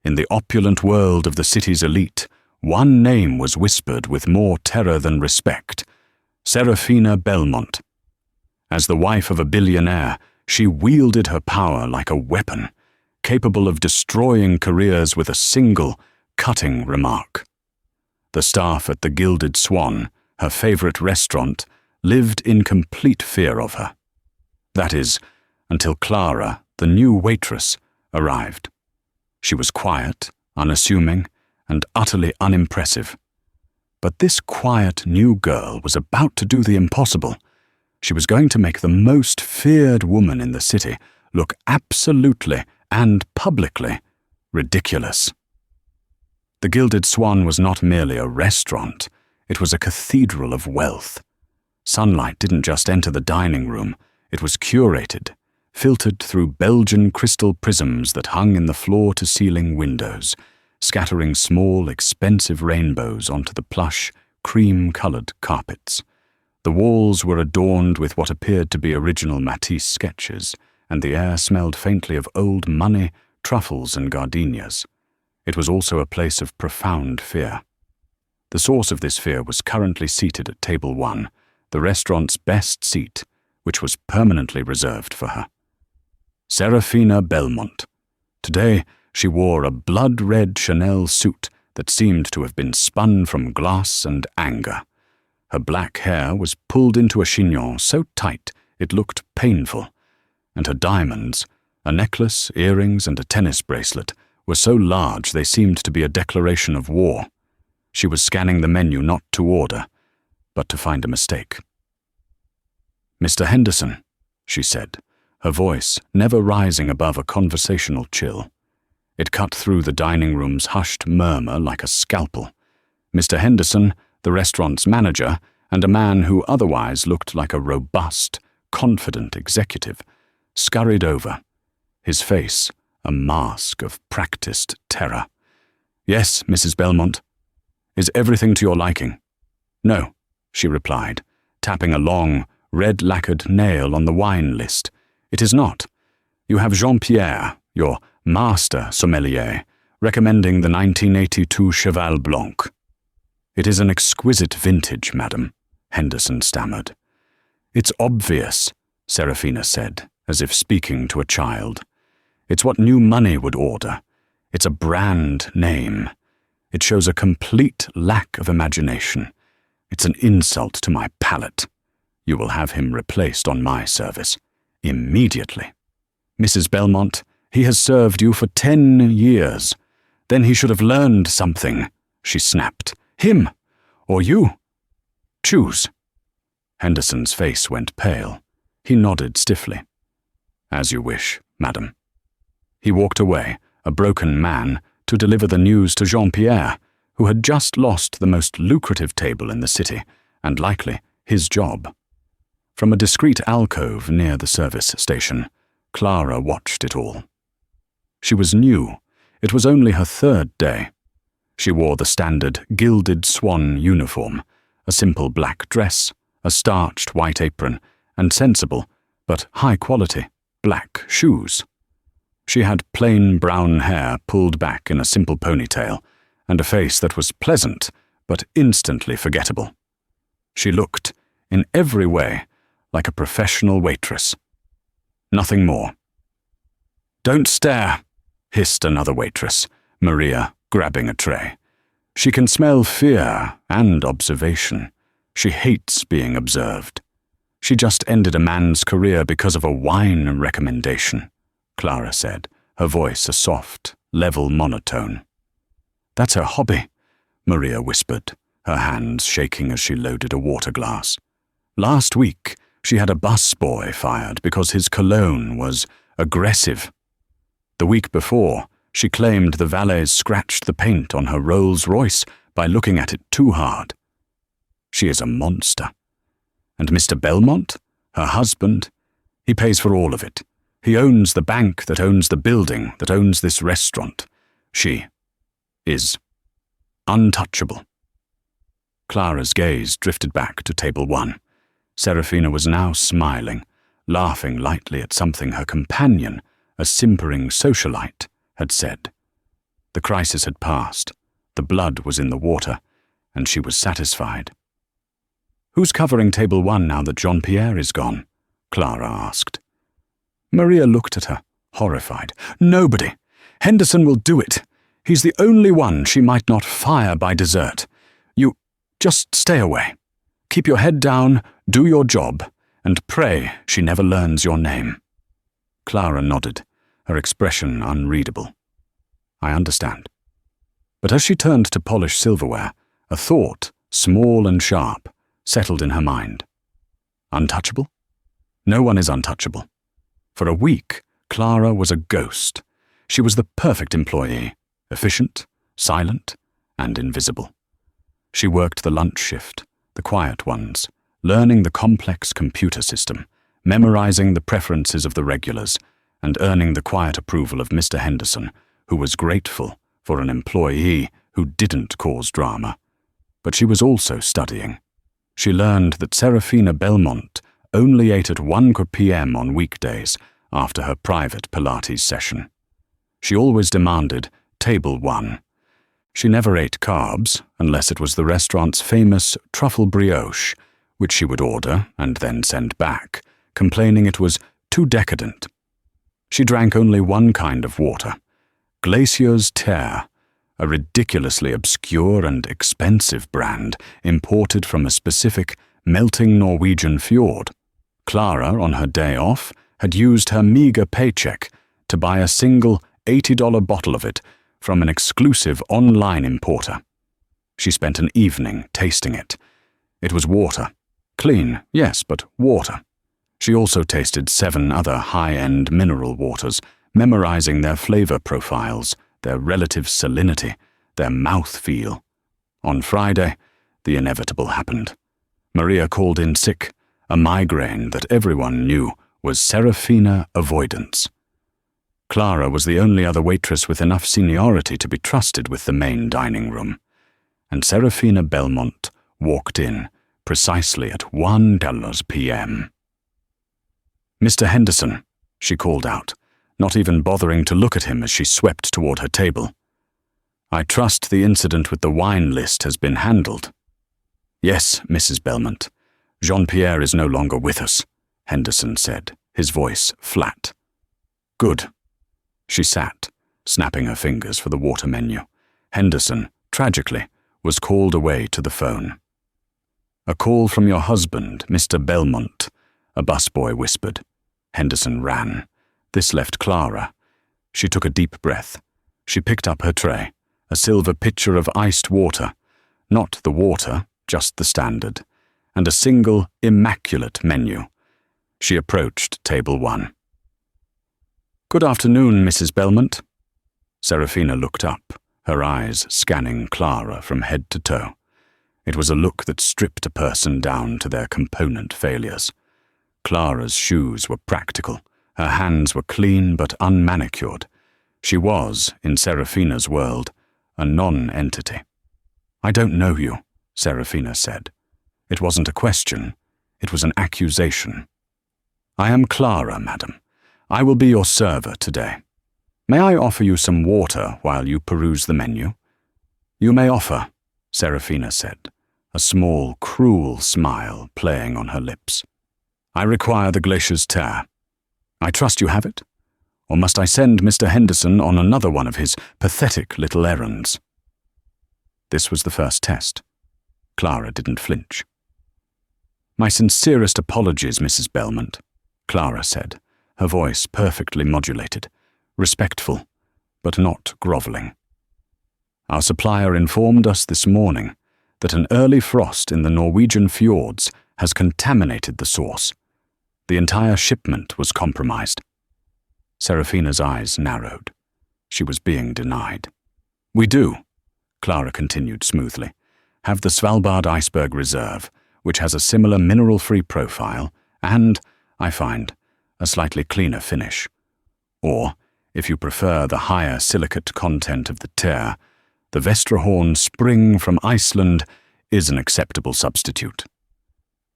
In the opulent world of the city's elite, one name was whispered with more terror than respect: Serafina Belmont. As the wife of a billionaire, she wielded her power like a weapon, capable of destroying careers with a single, cutting remark. The staff at the Gilded Swan, her favorite restaurant, lived in complete fear of her. That is, until Clara, the new waitress, arrived. She was quiet, unassuming, and utterly unimpressive. But this quiet new girl was about to do the impossible. She was going to make the most feared woman in the city look absolutely and publicly ridiculous. The Gilded Swan was not merely a restaurant, it was a cathedral of wealth. Sunlight didn't just enter the dining room, it was curated, filtered through Belgian crystal prisms that hung in the floor-to-ceiling windows, scattering small, expensive rainbows onto the plush, cream-colored carpets. The walls were adorned with what appeared to be original Matisse sketches, and the air smelled faintly of old money, truffles, and gardenias. It was also a place of profound fear. The source of this fear was currently seated at table 1, the restaurant's best seat, which was permanently reserved for her. Serafina Belmont. Today, she wore a blood-red Chanel suit that seemed to have been spun from glass and anger. Her black hair was pulled into a chignon so tight it looked painful, and her diamonds, a necklace, earrings, and a tennis bracelet, were so large they seemed to be a declaration of war. She was scanning the menu not to order, but to find a mistake. "Mr. Henderson," she said, her voice never rising above a conversational chill. It cut through the dining room's hushed murmur like a scalpel. Mr. Henderson, the restaurant's manager, and a man who otherwise looked like a robust, confident executive, scurried over, his face a mask of practiced terror. "Yes, Mrs. Belmont. Is everything to your liking?" "No," she replied, tapping a long, red-lacquered nail on the wine list. "It is not. You have Jean-Pierre, your master sommelier, recommending the 1982 Cheval Blanc." "It is an exquisite vintage, madam," Henderson stammered. "It's obvious," Serafina said, as if speaking to a child. "It's what new money would order. It's a brand name. It shows a complete lack of imagination. It's an insult to my palate. You will have him replaced on my service. Immediately. Mrs. Belmont, he has served you for 10 years. Then he should have learned something," she snapped. "Him, or you. Choose." Henderson's face went pale. He nodded stiffly. "As you wish, madam." He walked away, a broken man, to deliver the news to Jean-Pierre, who had just lost the most lucrative table in the city, and likely his job. From a discreet alcove near the service station, Clara watched it all. She was new. It was only her 3rd day. She wore the standard Gilded Swan uniform, a simple black dress, a starched white apron, and sensible, but high-quality, black shoes. She had plain brown hair pulled back in a simple ponytail, and a face that was pleasant, but instantly forgettable. She looked, in every way, like a professional waitress. Nothing more. "Don't stare," hissed another waitress, Maria, grabbing a tray. "She can smell fear and observation. She hates being observed. She just ended a man's career because of a wine recommendation," Clara said, her voice a soft, level monotone. "That's her hobby," Maria whispered, her hands shaking as she loaded a water glass. "Last week, she had a busboy fired because his cologne was aggressive. The week before, she claimed the valets scratched the paint on her Rolls-Royce by looking at it too hard. She is a monster. And Mr. Belmont, her husband, he pays for all of it. He owns the bank that owns the building that owns this restaurant. She is untouchable." Clara's gaze drifted back to table 1. Serafina was now smiling, laughing lightly at something her companion, a simpering socialite, had said. The crisis had passed, the blood was in the water, and she was satisfied. "Who's covering table 1 now that Jean-Pierre is gone?" Clara asked. Maria looked at her, horrified. "Nobody. Henderson will do it. He's the only one she might not fire by dessert. You just stay away. Keep your head down, do your job, and pray she never learns your name." Clara nodded, her expression unreadable. "I understand." But as she turned to polish silverware, a thought, small and sharp, settled in her mind. Untouchable? No one is untouchable. For a week, Clara was a ghost. She was the perfect employee, efficient, silent, and invisible. She worked the lunch shift, the quiet ones, learning the complex computer system, memorizing the preferences of the regulars, and earning the quiet approval of Mr. Henderson, who was grateful for an employee who didn't cause drama. But she was also studying. She learned that Serafina Belmont only ate at 1 p.m. on weekdays after her private Pilates session. She always demanded table 1. She never ate carbs unless it was the restaurant's famous truffle brioche, which she would order and then send back, complaining it was too decadent. She drank only one kind of water, Glacier's Terre, a ridiculously obscure and expensive brand imported from a specific melting Norwegian fjord. Clara, on her day off, had used her meager paycheck to buy a single $80 bottle of it from an exclusive online importer. She spent an evening tasting it. It was water. Clean, yes, but water. She also tasted 7 other high-end mineral waters, memorizing their flavor profiles, their relative salinity, their mouth-feel. On Friday, the inevitable happened. Maria called in sick, a migraine that everyone knew was Serafina avoidance. Clara was the only other waitress with enough seniority to be trusted with the main dining room, and Serafina Belmont walked in precisely at 1 p.m. "Mr. Henderson," she called out, not even bothering to look at him as she swept toward her table. "I trust the incident with the wine list has been handled." "Yes, Mrs. Belmont. Jean-Pierre is no longer with us," Henderson said, his voice flat. "Good." She sat, snapping her fingers for the water menu. Henderson, tragically, was called away to the phone. "A call from your husband, Mr. Belmont," a busboy whispered. Henderson ran. This left Clara. She took a deep breath. She picked up her tray, a silver pitcher of iced water, not the water, just the standard, and a single, immaculate menu. She approached table 1. "Good afternoon, Mrs. Belmont." Serafina looked up, her eyes scanning Clara from head to toe. It was a look that stripped a person down to their component failures. Clara's shoes were practical, her hands were clean but unmanicured. She was, in Serafina's world, a non-entity. "I don't know you," Serafina said. It wasn't a question, it was an accusation. "I am Clara, madam. I will be your server today. May I offer you some water while you peruse the menu?" "You may offer," Serafina said, a small, cruel smile playing on her lips. "I require the Glacier's Terre. I trust you have it? Or must I send Mr. Henderson on another one of his pathetic little errands?" This was the first test. Clara didn't flinch. "My sincerest apologies, Mrs. Belmont," Clara said, her voice perfectly modulated, respectful, but not groveling. "Our supplier informed us this morning that an early frost in the Norwegian fjords has contaminated the sauce. The entire shipment was compromised." Serafina's eyes narrowed. She was being denied. "We do," Clara continued smoothly, "have the Svalbard Iceberg Reserve, which has a similar mineral-free profile and, I find, a slightly cleaner finish. Or, if you prefer the higher silicate content of the Terre, the Vestrahorn Spring from Iceland is an acceptable substitute."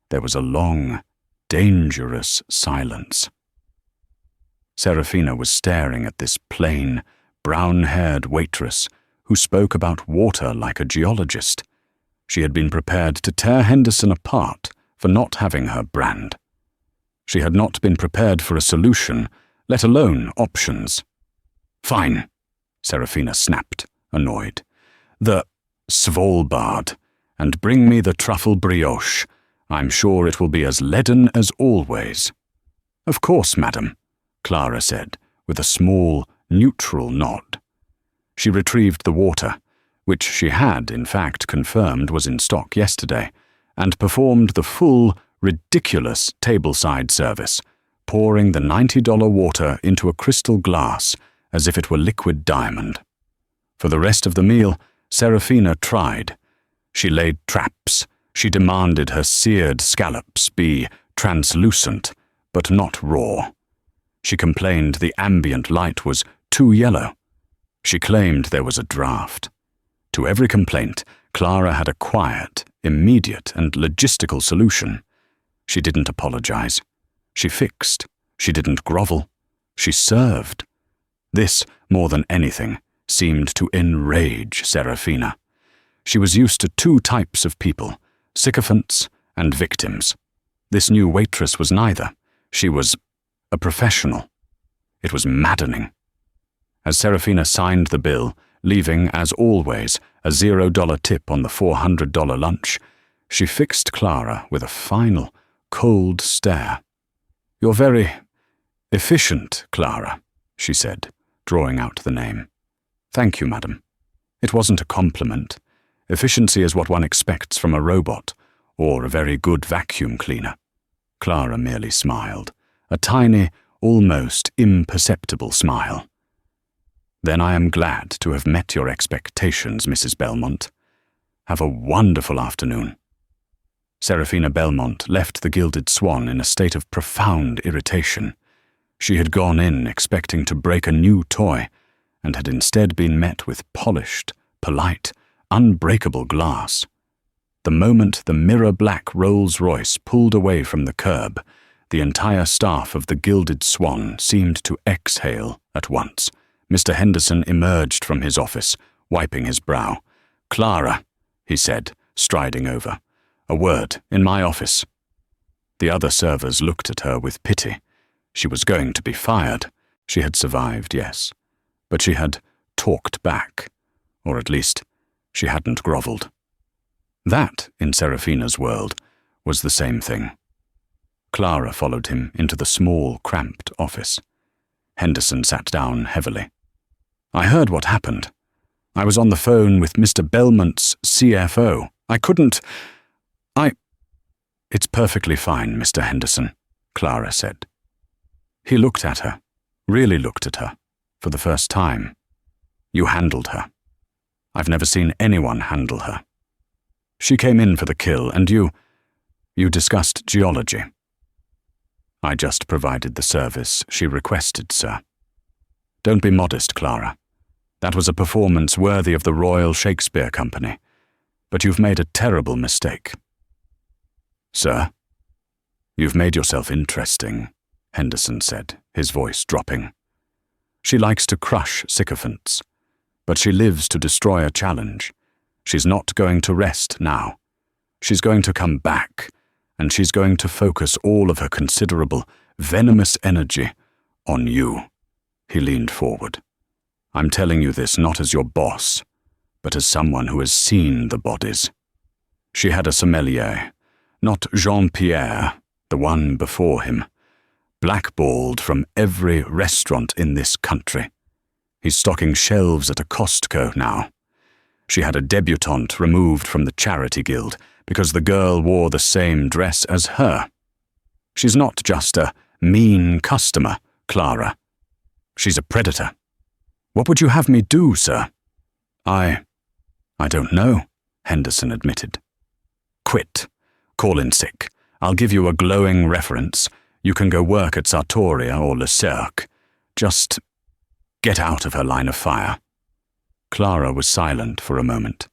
There was a long, dangerous silence. Serafina was staring at this plain, brown-haired waitress who spoke about water like a geologist. She had been prepared to tear Henderson apart for not having her brand. She had not been prepared for a solution, let alone options. "Fine," Serafina snapped, annoyed. "The Svalbard, and bring me the truffle brioche. I'm sure it will be as leaden as always." "Of course, madam," Clara said, with a small, neutral nod. She retrieved the water, which she had, in fact, confirmed was in stock yesterday, and performed the full, ridiculous tableside service, pouring the $90 water into a crystal glass as if it were liquid diamond. For the rest of the meal, Serafina tried. She laid traps. She demanded her seared scallops be translucent, but not raw. She complained the ambient light was too yellow. She claimed there was a draft. To every complaint, Clara had a quiet, immediate, and logistical solution. She didn't apologize. She fixed. She didn't grovel. She served. This, more than anything, seemed to enrage Serafina. She was used to two types of people, sycophants and victims. This new waitress was neither. She was a professional. It was maddening. As Serafina signed the bill, leaving, as always, a $0 tip on the $400 lunch, she fixed Clara with a final, cold stare. "You're very efficient, Clara," she said, drawing out the name. "Thank you, madam." It wasn't a compliment. Efficiency is what one expects from a robot, or a very good vacuum cleaner. Clara merely smiled, a tiny, almost imperceptible smile. "Then I am glad to have met your expectations, Mrs. Belmont. Have a wonderful afternoon." Serafina Belmont left the Gilded Swan in a state of profound irritation. She had gone in expecting to break a new toy, and had instead been met with polished, polite, unbreakable glass. The moment the mirror-black Rolls-Royce pulled away from the curb, the entire staff of the Gilded Swan seemed to exhale at once. Mr. Henderson emerged from his office, wiping his brow. "Clara," he said, striding over. "A word in my office." The other servers looked at her with pity. She was going to be fired. She had survived, yes, but she had talked back, or at least she hadn't grovelled. That, in Serafina's world, was the same thing. Clara followed him into the small, cramped office. Henderson sat down heavily. "I heard what happened. I was on the phone with Mr. Belmont's CFO. I couldn't... It's perfectly fine, Mr. Henderson," Clara said. He looked at her, really looked at her, for the first time. "You handled her. I've never seen anyone handle her. She came in for the kill, and you discussed geology." "I just provided the service she requested, sir." "Don't be modest, Clara. That was a performance worthy of the Royal Shakespeare Company, but you've made a terrible mistake." "Sir?" "You've made yourself interesting," Henderson said, his voice dropping. "She likes to crush sycophants, but she lives to destroy a challenge. She's not going to rest now. She's going to come back, and she's going to focus all of her considerable, venomous energy on you." He leaned forward. "I'm telling you this not as your boss, but as someone who has seen the bodies. She had a sommelier, not Jean-Pierre, the one before him, blackballed from every restaurant in this country. He's stocking shelves at a Costco now. She had a debutante removed from the charity guild because the girl wore the same dress as her. She's not just a mean customer, Clara. She's a predator. What would you have me do, sir?" I don't know," Henderson admitted. "Quit. Call in sick. I'll give you a glowing reference. You can go work at Sartoria or Le Cercle. Just get out of her line of fire." Clara was silent for a moment.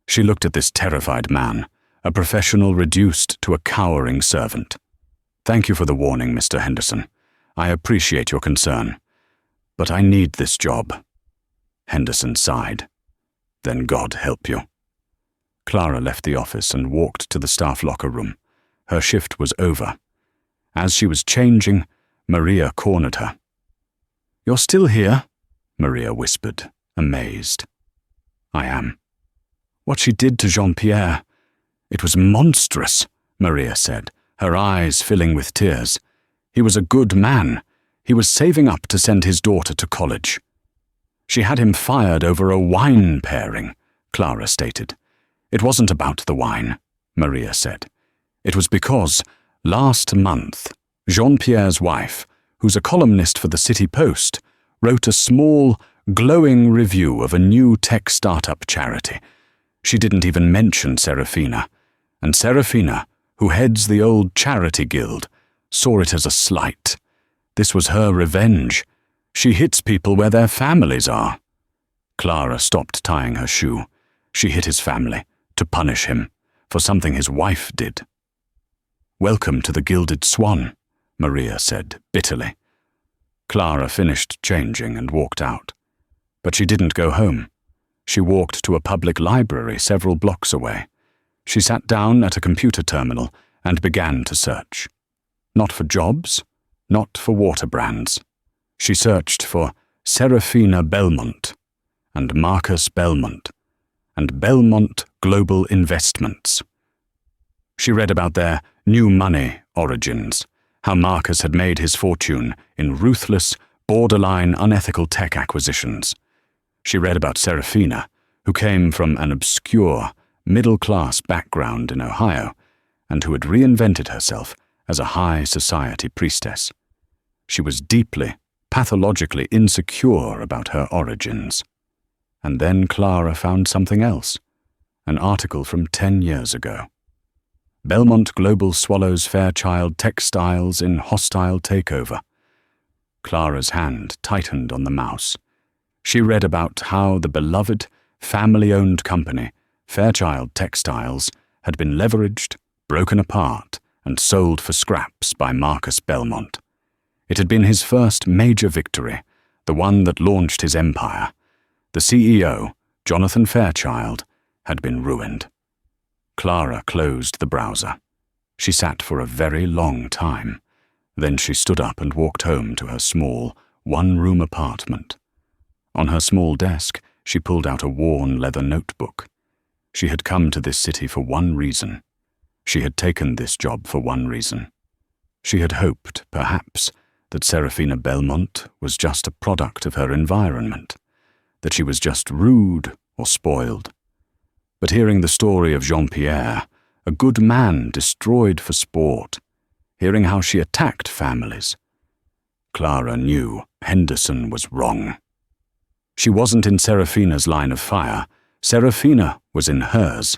She looked at this terrified man, a professional reduced to a cowering servant. "Thank you for the warning, Mr. Henderson. I appreciate your concern. But I need this job. Henderson sighed. Then God help you. Clara left the office and walked to the staff locker room. Her shift was over. As she was changing, Maria cornered her. "You're still here?" Maria whispered, amazed. "I am." "What she did to Jean-Pierre. It was monstrous," Maria said, her eyes filling with tears. "He was a good man. He was saving up to send his daughter to college." "She had him fired over a wine pairing," Clara stated. "It wasn't about the wine," Maria said. "It was because, last month, Jean-Pierre's wife, who's a columnist for the City Post, wrote a small, glowing review of a new tech startup charity. She didn't even mention Serafina, and Serafina, who heads the old charity guild, saw it as a slight. This was her revenge. She hits people where their families are." Clara stopped tying her shoe. She hit his family, to punish him, for something his wife did. "Welcome to the Gilded Swan," Maria said bitterly. Clara finished changing and walked out. But she didn't go home. She walked to a public library several blocks away. She sat down at a computer terminal and began to search. Not for jobs, not for water brands. She searched for Serafina Belmont and Marcus Belmont and Belmont Global Investments. She read about their new money origins, how Marcus had made his fortune in ruthless, borderline unethical tech acquisitions. She read about Serafina, who came from an obscure, middle-class background in Ohio, and who had reinvented herself as a high society priestess. She was deeply, pathologically insecure about her origins. And then Clara found something else, an article from 10 years ago. Belmont Global swallows Fairchild Textiles in hostile takeover. Clara's hand tightened on the mouse. She read about how the beloved, family-owned company, Fairchild Textiles, had been leveraged, broken apart, and sold for scraps by Marcus Belmont. It had been his first major victory, the one that launched his empire. The CEO, Jonathan Fairchild, had been ruined. Clara closed the browser. She sat for a very long time. Then she stood up and walked home to her small, one-room apartment. On her small desk, she pulled out a worn leather notebook. She had come to this city for one reason. She had taken this job for one reason. She had hoped, perhaps, that Serafina Belmont was just a product of her environment, that she was just rude or spoiled. But hearing the story of Jean-Pierre, a good man destroyed for sport, hearing how she attacked families, Clara knew Henderson was wrong. She wasn't in Serafina's line of fire. Serafina was in hers.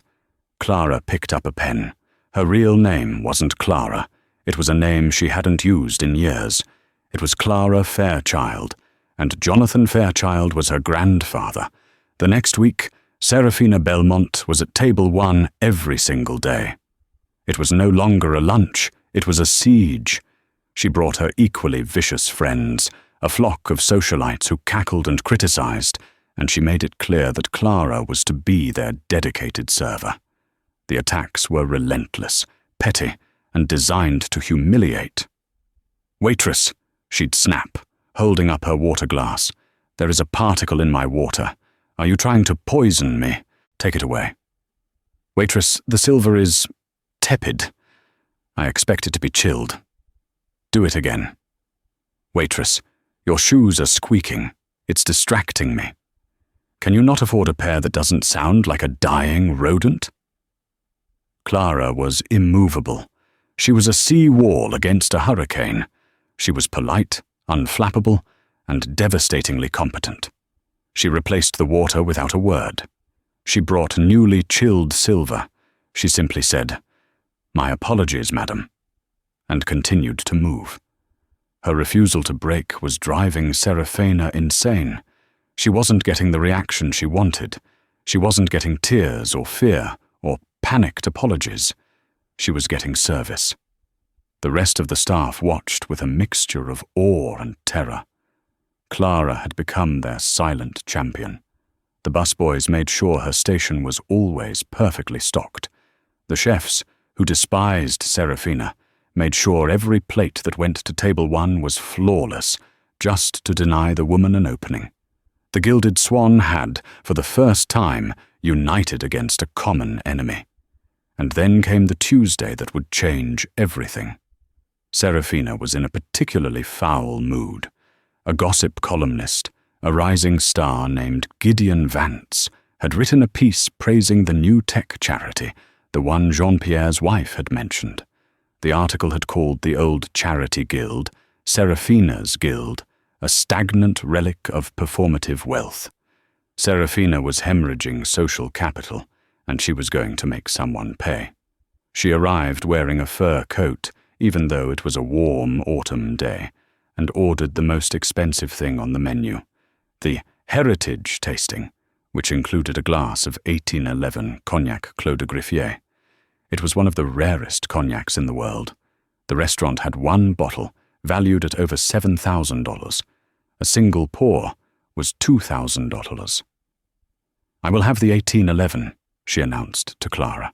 Clara picked up a pen. Her real name wasn't Clara. It was a name she hadn't used in years. It was Clara Fairchild, and Jonathan Fairchild was her grandfather. The next week, Serafina Belmont was at table 1 every single day. It was no longer a lunch, it was a siege. She brought her equally vicious friends, a flock of socialites who cackled and criticized, and she made it clear that Clara was to be their dedicated server. The attacks were relentless, petty, and designed to humiliate. "Waitress," she'd snap, holding up her water glass. "There is a particle in my water. Are you trying to poison me? Take it away." "Waitress, the silver is tepid. I expect it to be chilled." "Do it again." "Waitress, your shoes are squeaking. It's distracting me. Can you not afford a pair that doesn't sound like a dying rodent?" Clara was immovable. She was a sea wall against a hurricane. She was polite, unflappable, and devastatingly competent. She replaced the water without a word. She brought newly chilled silver. She simply said, "My apologies, madam," and continued to move. Her refusal to break was driving Serafina insane. She wasn't getting the reaction she wanted. She wasn't getting tears or fear or panicked apologies. She was getting service. The rest of the staff watched with a mixture of awe and terror. Clara had become their silent champion. The busboys made sure her station was always perfectly stocked. The chefs, who despised Serafina, made sure every plate that went to table 1 was flawless, just to deny the woman an opening. The Gilded Swan had, for the first time, united against a common enemy. And then came the Tuesday that would change everything. Serafina was in a particularly foul mood. A gossip columnist, a rising star named Gideon Vance, had written a piece praising the new tech charity, the one Jean-Pierre's wife had mentioned. The article had called the old charity guild Serafina's Guild, a stagnant relic of performative wealth. Serafina was hemorrhaging social capital, and she was going to make someone pay. She arrived wearing a fur coat, even though it was a warm autumn day, and ordered the most expensive thing on the menu, the heritage tasting, which included a glass of 1811 Cognac Clos de Griffier. It was one of the rarest cognacs in the world. The restaurant had one bottle, valued at over $7,000. A single pour was $2,000. "I will have the 1811, she announced to Clara.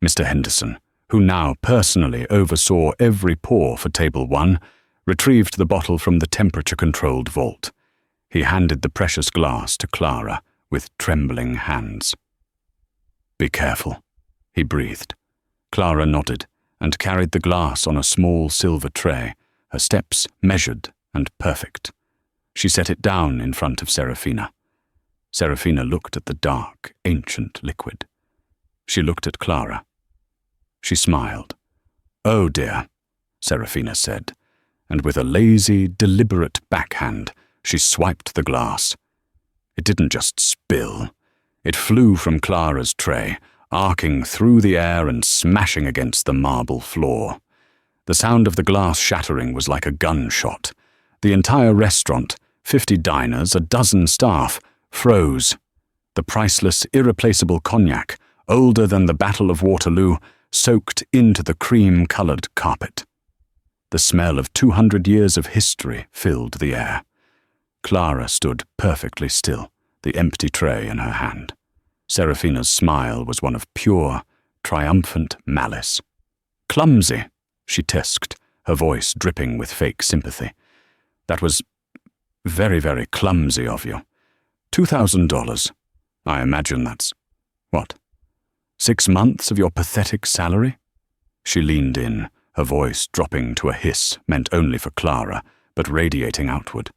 Mr. Henderson, who now personally oversaw every pour for table 1, retrieved the bottle from the temperature-controlled vault. He handed the precious glass to Clara with trembling hands. "Be careful," he breathed. Clara nodded and carried the glass on a small silver tray, her steps measured and perfect. She set it down in front of Serafina. Serafina looked at the dark, ancient liquid. She looked at Clara. She smiled. "Oh dear," Serafina said, and with a lazy, deliberate backhand, she swiped the glass. It didn't just spill. It flew from Clara's tray, arcing through the air and smashing against the marble floor. The sound of the glass shattering was like a gunshot. The entire restaurant, 50 diners, a dozen staff, froze. The priceless, irreplaceable cognac, older than the Battle of Waterloo, soaked into the cream-colored carpet. The smell of 200 years of history filled the air. Clara stood perfectly still, the empty tray in her hand. Serafina's smile was one of pure, triumphant malice. "Clumsy," she tisked, her voice dripping with fake sympathy. "That was very, very clumsy of you. $2,000. I imagine that's, what, 6 months of your pathetic salary?" She leaned in, her voice dropping to a hiss meant only for Clara, but radiating outward.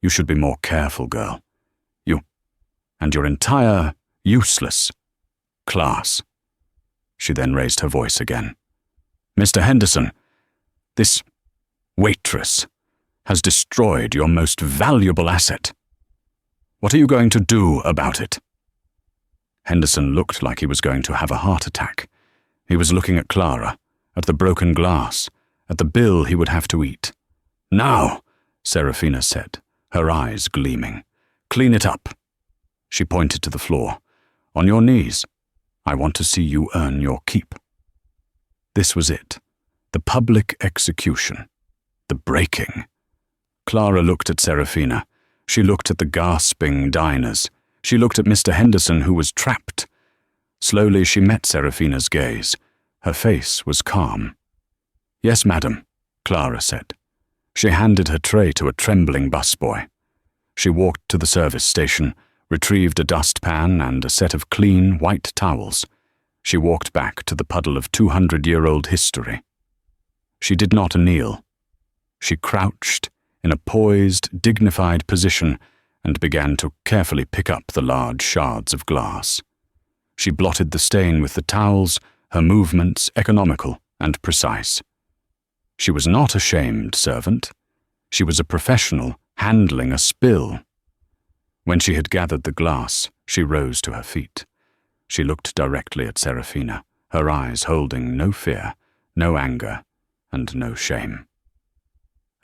"You should be more careful, girl. You and your entire useless class." She then raised her voice again. "Mr. Henderson, this waitress has destroyed your most valuable asset. What are you going to do about it?" Henderson looked like he was going to have a heart attack. He was looking at Clara, at the broken glass, at the bill he would have to eat. "Now," Serafina said, her eyes gleaming. "Clean it up." She pointed to the floor. "On your knees. I want to see you earn your keep." This was it. The public execution. The breaking. Clara looked at Serafina. She looked at the gasping diners. She looked at Mr. Henderson, who was trapped. Slowly she met Serafina's gaze. Her face was calm. "Yes, madam," Clara said. She handed her tray to a trembling busboy. She walked to the service station, retrieved a dustpan and a set of clean, white towels. She walked back to the puddle of 200-year-old history. She did not kneel. She crouched in a poised, dignified position and began to carefully pick up the large shards of glass. She blotted the stain with the towels, her movements economical and precise. She was not a shamed servant. She was a professional handling a spill. When she had gathered the glass, she rose to her feet. She looked directly at Serafina, her eyes holding no fear, no anger, and no shame.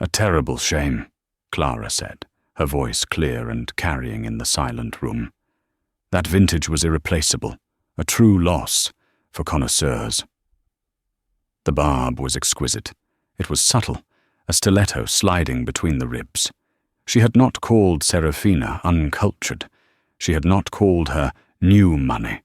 "A terrible shame," Clara said, her voice clear and carrying in the silent room. "That vintage was irreplaceable, a true loss for connoisseurs." The barb was exquisite. It was subtle, a stiletto sliding between the ribs. She had not called Serafina uncultured. She had not called her new money.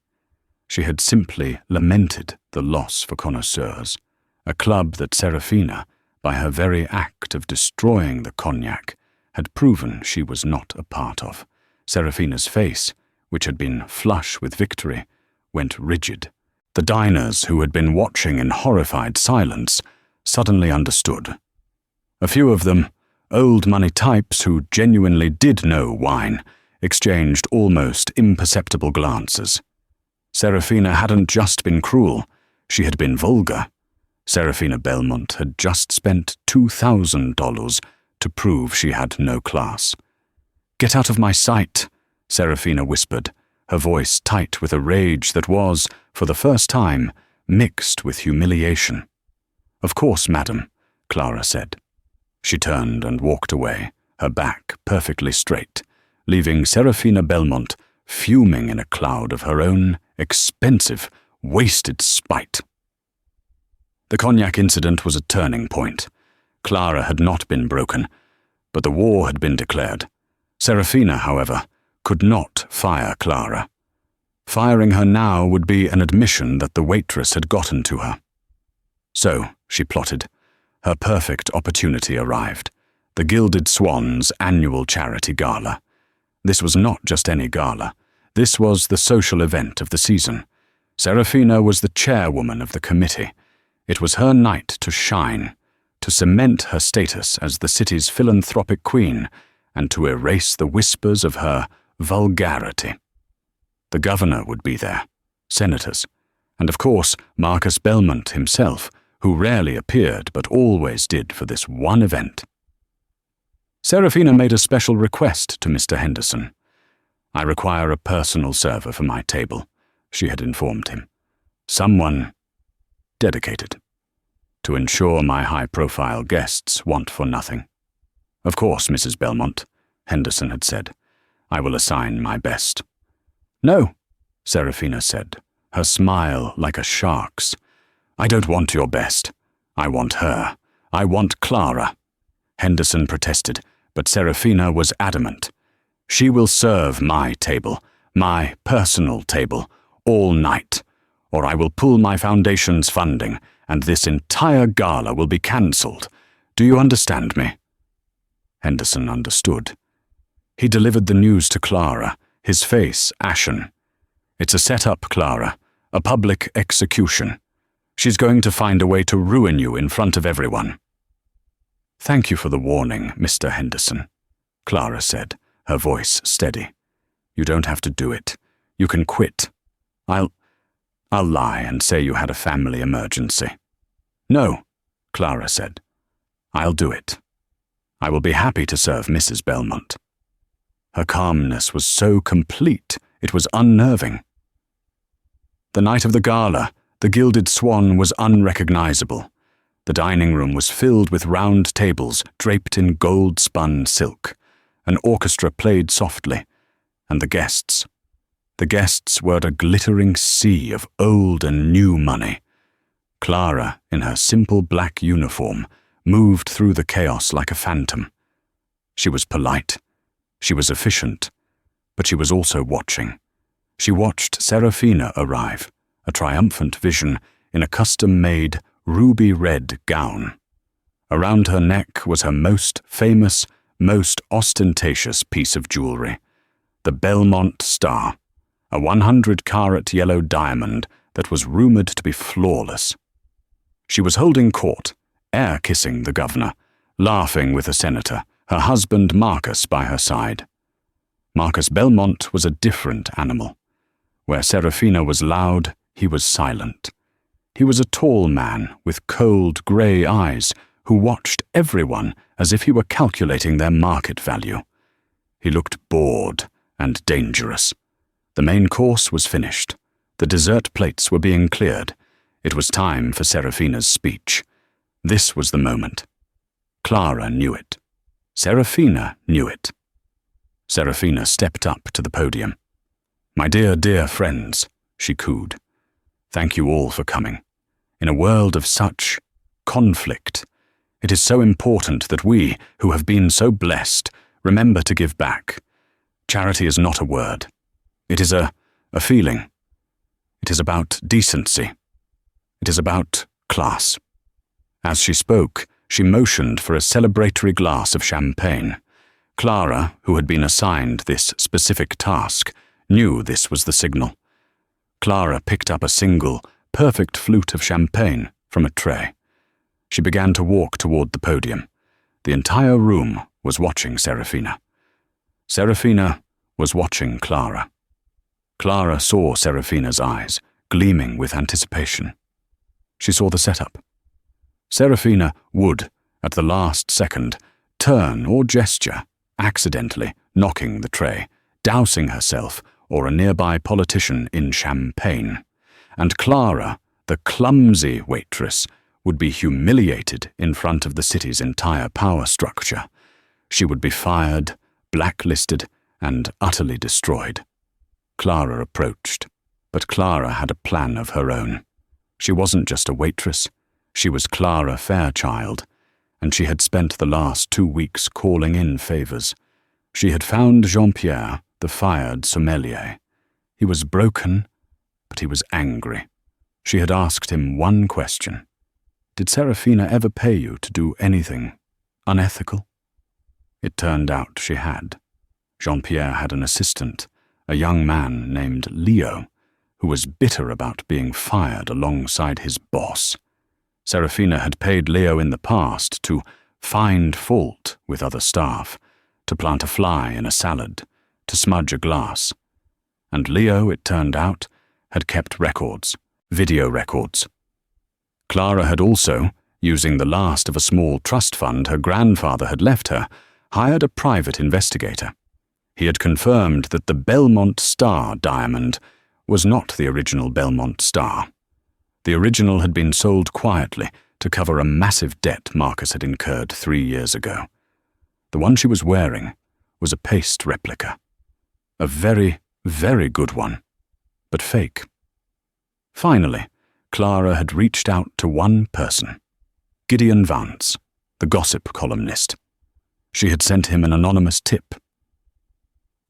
She had simply lamented the loss for connoisseurs, a club that Serafina, by her very act of destroying the cognac, had proven she was not a part of. Serafina's face, which had been flush with victory, went rigid. The diners, who had been watching in horrified silence, suddenly understood. A few of them, old money types who genuinely did know wine, exchanged almost imperceptible glances. Serafina hadn't just been cruel, she had been vulgar. Serafina Belmont had just spent $2,000 to prove she had no class. "Get out of my sight," Serafina whispered, her voice tight with a rage that was, for the first time, mixed with humiliation. "Of course, madam," Clara said. She turned and walked away, her back perfectly straight, leaving Serafina Belmont fuming in a cloud of her own expensive, wasted spite. The cognac incident was a turning point. Clara had not been broken, but the war had been declared. Serafina, however, could not fire Clara. Firing her now would be an admission that the waitress had gotten to her. So, she plotted, her perfect opportunity arrived. The Gilded Swan's annual charity gala. This was not just any gala. This was the social event of the season. Serafina was the chairwoman of the committee. It was her night to shine, to cement her status as the city's philanthropic queen, and to erase the whispers of her vulgarity. The governor would be there, senators, and of course Marcus Belmont himself, who rarely appeared but always did for this one event. Serafina made a special request to Mr. Henderson. "I require a personal server for my table," she had informed him. "Someone dedicated, to ensure my high-profile guests want for nothing." "Of course, Mrs. Belmont," Henderson had said. "I will assign my best." "No," Serafina said, her smile like a shark's. "I don't want your best. I want her. I want Clara." Henderson protested, but Serafina was adamant. "She will serve my table, my personal table, all night, or I will pull my foundation's funding, and this entire gala will be cancelled. Do you understand me?" Henderson understood. He delivered the news to Clara, his face ashen. "It's a set-up, Clara, a public execution. She's going to find a way to ruin you in front of everyone." "Thank you for the warning, Mr. Henderson," Clara said, her voice steady. "You don't have to do it. You can quit. I'll lie and say you had a family emergency." "No," Clara said. "I'll do it. I will be happy to serve Mrs. Belmont." Her calmness was so complete, it was unnerving. The night of the gala, the Gilded Swan was unrecognizable. The dining room was filled with round tables draped in gold-spun silk. An orchestra played softly, and the guests were a glittering sea of old and new money. Clara, in her simple black uniform, moved through the chaos like a phantom. She was polite. She was efficient, but she was also watching. She watched Serafina arrive, a triumphant vision in a custom-made ruby-red gown. Around her neck was her most famous, most ostentatious piece of jewelry, the Belmont Star, a 100-carat yellow diamond that was rumored to be flawless. She was holding court, air-kissing the governor, laughing with the senator, her husband Marcus by her side. Marcus Belmont was a different animal. Where Serafina was loud, he was silent. He was a tall man with cold grey eyes who watched everyone as if he were calculating their market value. He looked bored and dangerous. The main course was finished. The dessert plates were being cleared. It was time for Serafina's speech. This was the moment. Clara knew it. Serafina knew it. Serafina stepped up to the podium. "My dear, dear friends," she cooed. "Thank you all for coming. In a world of such conflict, it is so important that we, who have been so blessed, Remember to give back. Charity is not a word. It is a feeling. It is about decency. It is about class. As she spoke, she motioned for a celebratory glass of champagne. Clara, who had been assigned this specific task, knew this was the signal. Clara picked up a single, perfect flute of champagne from a tray. She began to walk toward the podium. The entire room was watching Serafina. Serafina was watching Clara. Clara saw Serafina's eyes, gleaming with anticipation. She saw the setup. Serafina would, at the last second, turn or gesture, accidentally knocking the tray, dousing herself or a nearby politician in champagne, and Clara, the clumsy waitress, would be humiliated in front of the city's entire power structure. She would be fired, blacklisted, and utterly destroyed. Clara approached, but Clara had a plan of her own. She wasn't just a waitress. She was Clara Fairchild, and she had spent the last 2 weeks calling in favors. She had found Jean-Pierre, the fired sommelier. He was broken, but he was angry. She had asked him one question. Did Serafina ever pay you to do anything unethical? It turned out she had. Jean-Pierre had an assistant, a young man named Leo, who was bitter about being fired alongside his boss. Serafina had paid Leo in the past to find fault with other staff, to plant a fly in a salad, to smudge a glass. And Leo, it turned out, had kept records, video records. Clara had also, using the last of a small trust fund her grandfather had left her, hired a private investigator. He had confirmed that the Belmont Star diamond was not the original Belmont Star. The original had been sold quietly to cover a massive debt Marcus had incurred 3 years ago. The one she was wearing was a paste replica. A very, very good one, but fake. Finally, Clara had reached out to one person, Gideon Vance, the gossip columnist. She had sent him an anonymous tip.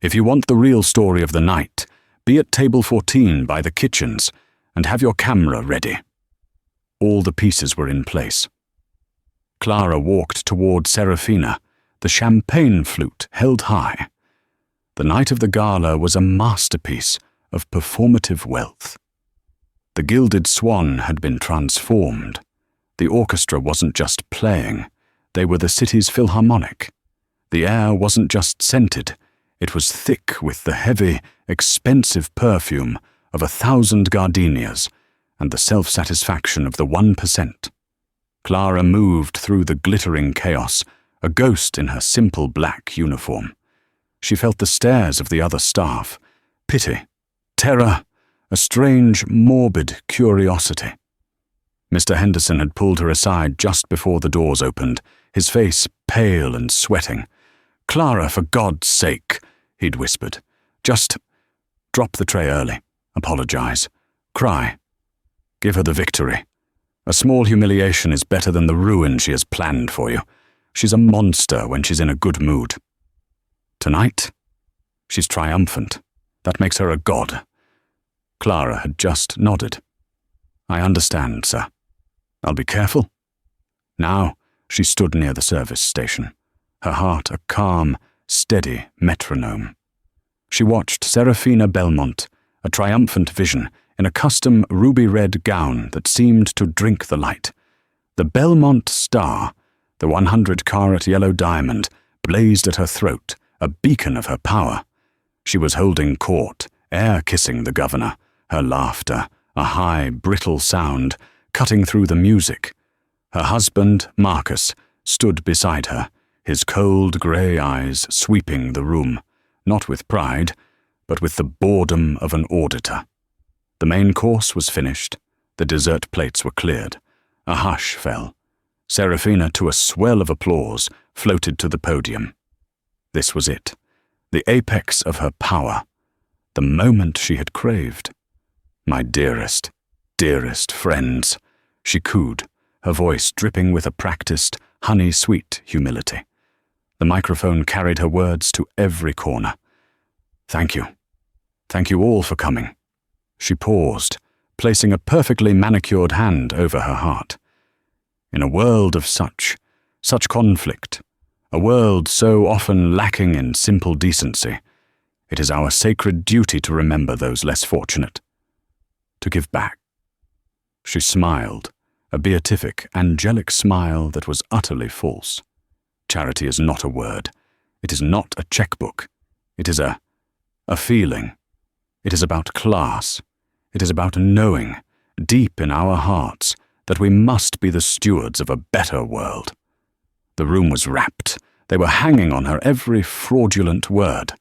If you want the real story of the night, be at table 14 by the kitchens and have your camera ready. All the pieces were in place. Clara walked toward Serafina, the champagne flute held high. The night of the gala was a masterpiece of performative wealth. The Gilded Swan had been transformed. The orchestra wasn't just playing, they were the city's philharmonic. The air wasn't just scented, it was thick with the heavy, expensive perfume of 1,000 gardenias and the self-satisfaction of the 1%. Clara moved through the glittering chaos, a ghost in her simple black uniform. She felt the stares of the other staff, pity, terror, a strange, morbid curiosity. Mr. Henderson had pulled her aside just before the doors opened, his face pale and sweating. "Clara, for God's sake," he'd whispered. "Just drop the tray early. Apologize. Cry. Give her the victory. A small humiliation is better than the ruin she has planned for you. She's a monster when she's in a good mood. Tonight, she's triumphant. That makes her a god." Clara had just nodded. "I understand, sir. I'll be careful." Now, she stood near the service station, her heart a calm, steady metronome. She watched Serafina Belmont, a triumphant vision, in a custom ruby-red gown that seemed to drink the light. The Belmont Star, the 100-carat yellow diamond, blazed at her throat, a beacon of her power. She was holding court, air-kissing the governor, her laughter, a high, brittle sound, cutting through the music. Her husband, Marcus, stood beside her, his cold grey eyes sweeping the room, not with pride, but with the boredom of an auditor. The main course was finished. The dessert plates were cleared. A hush fell. Serafina, to a swell of applause, floated to the podium. This was it, the apex of her power, the moment she had craved. "My dearest, dearest friends," she cooed, her voice dripping with a practiced, honey-sweet humility. The microphone carried her words to every corner. "Thank you. Thank you all for coming." She paused, placing a perfectly manicured hand over her heart. In a world of such conflict, a world so often lacking in simple decency, it is our sacred duty to remember those less fortunate, to give back. She smiled, a beatific, angelic smile that was utterly false. Charity is not a word. It is not a checkbook. It is a feeling. It is about class. It is about knowing, deep in our hearts, that we must be the stewards of a better world. The room was rapt. They were hanging on her every fraudulent word.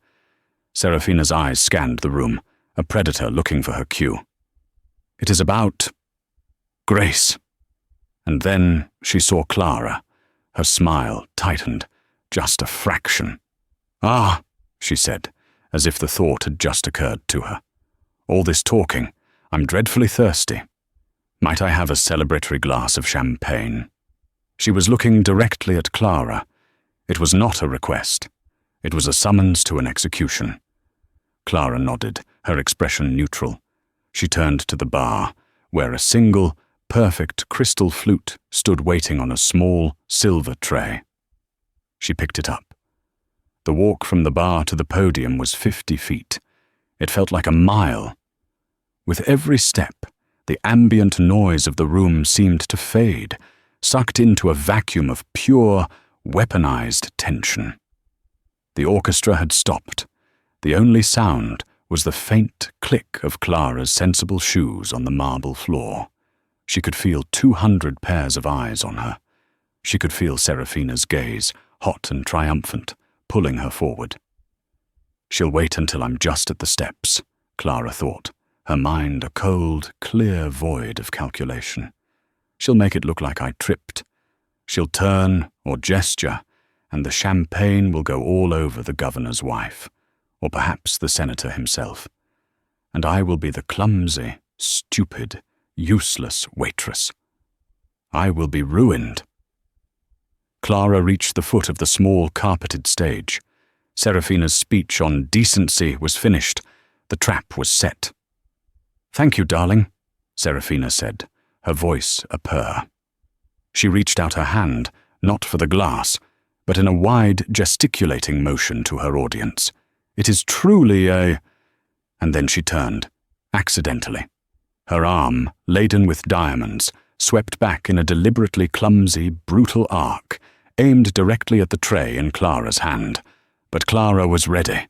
Serafina's eyes scanned the room, a predator looking for her cue. It is about grace. And then she saw Clara. Her smile tightened, just a fraction. "Ah," she said, as if the thought had just occurred to her. "All this talking, I'm dreadfully thirsty. Might I have a celebratory glass of champagne?" She was looking directly at Clara. It was not a request. It was a summons to an execution. Clara nodded, her expression neutral. She turned to the bar, where a single, perfect crystal flute stood waiting on a small, silver tray. She picked it up. The walk from the bar to the podium was 50 feet. It felt like a mile. With every step, the ambient noise of the room seemed to fade, sucked into a vacuum of pure, weaponized tension. The orchestra had stopped. The only sound was the faint click of Clara's sensible shoes on the marble floor. She could feel 200 pairs of eyes on her. She could feel Serafina's gaze, hot and triumphant, pulling her forward. "She'll wait until I'm just at the steps," Clara thought, her mind a cold, clear void of calculation. "She'll make it look like I tripped. She'll turn or gesture, and the champagne will go all over the governor's wife, or perhaps the senator himself. And I will be the clumsy, stupid, useless waitress. I will be ruined." Clara reached the foot of the small carpeted stage. Serafina's speech on decency was finished. The trap was set. "Thank you, darling," Serafina said, her voice a purr. She reached out her hand, not for the glass, but in a wide gesticulating motion to her audience. "It is truly a—" And then she turned, accidentally. Her arm, laden with diamonds, swept back in a deliberately clumsy, brutal arc, aimed directly at the tray in Clara's hand. But Clara was ready.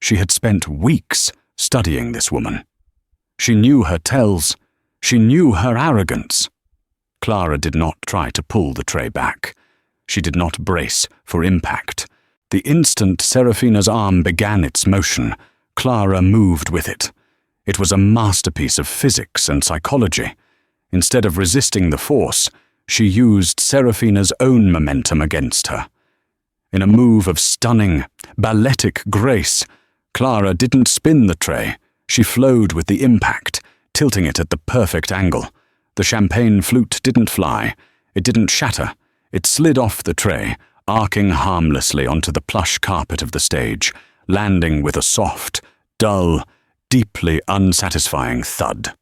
She had spent weeks studying this woman. She knew her tells. She knew her arrogance. Clara did not try to pull the tray back. She did not brace for impact. The instant Serafina's arm began its motion, Clara moved with it. It was a masterpiece of physics and psychology. Instead of resisting the force, she used Serafina's own momentum against her. In a move of stunning, balletic grace, Clara didn't spin the tray. She flowed with the impact, tilting it at the perfect angle. The champagne flute didn't fly. It didn't shatter. It slid off the tray, arcing harmlessly onto the plush carpet of the stage, landing with a soft, dull, deeply unsatisfying thud.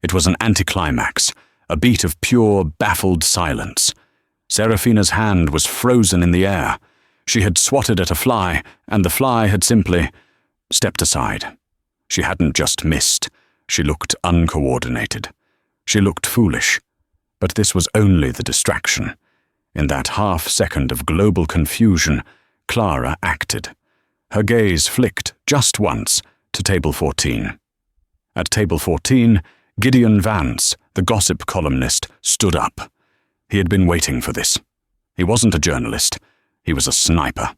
It was an anticlimax, a beat of pure, baffled silence. Serafina's hand was frozen in the air. She had swatted at a fly, and the fly had simply stepped aside. She hadn't just missed. She looked uncoordinated. She looked foolish. But this was only the distraction. In that half-second of global confusion, Clara acted. Her gaze flicked just once to table 14. At table 14, Gideon Vance, the gossip columnist, stood up. He had been waiting for this. He wasn't a journalist. He was a sniper.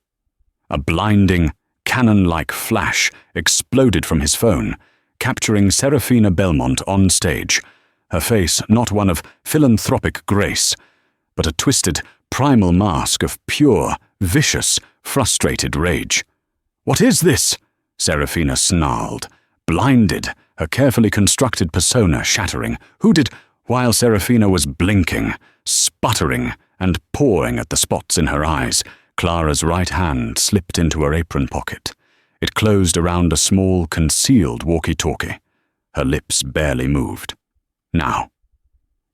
A blinding, cannon-like flash exploded from his phone, capturing Serafina Belmont on stage, her face not one of philanthropic grace, but a twisted, primal mask of pure, vicious, frustrated rage. "What is this?" Serafina snarled, blinded, her carefully constructed persona shattering. While Serafina was blinking, sputtering, and pawing at the spots in her eyes, Clara's right hand slipped into her apron pocket. It closed around a small, concealed walkie-talkie. Her lips barely moved. Now.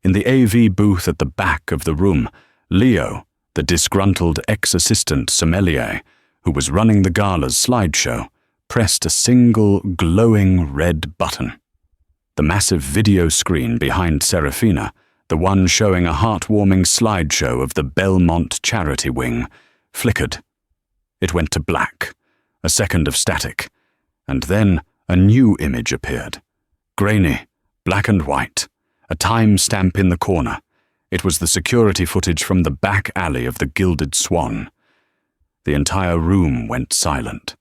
In the AV booth at the back of the room, Leo, the disgruntled ex-assistant sommelier, who was running the gala's slideshow, pressed a single, glowing red button. The massive video screen behind Serafina, the one showing a heartwarming slideshow of the Belmont charity wing, flickered. It went to black, a second of static, and then a new image appeared. Grainy, black and white, a time stamp in the corner. It was the security footage from the back alley of the Gilded Swan. The entire room went silent.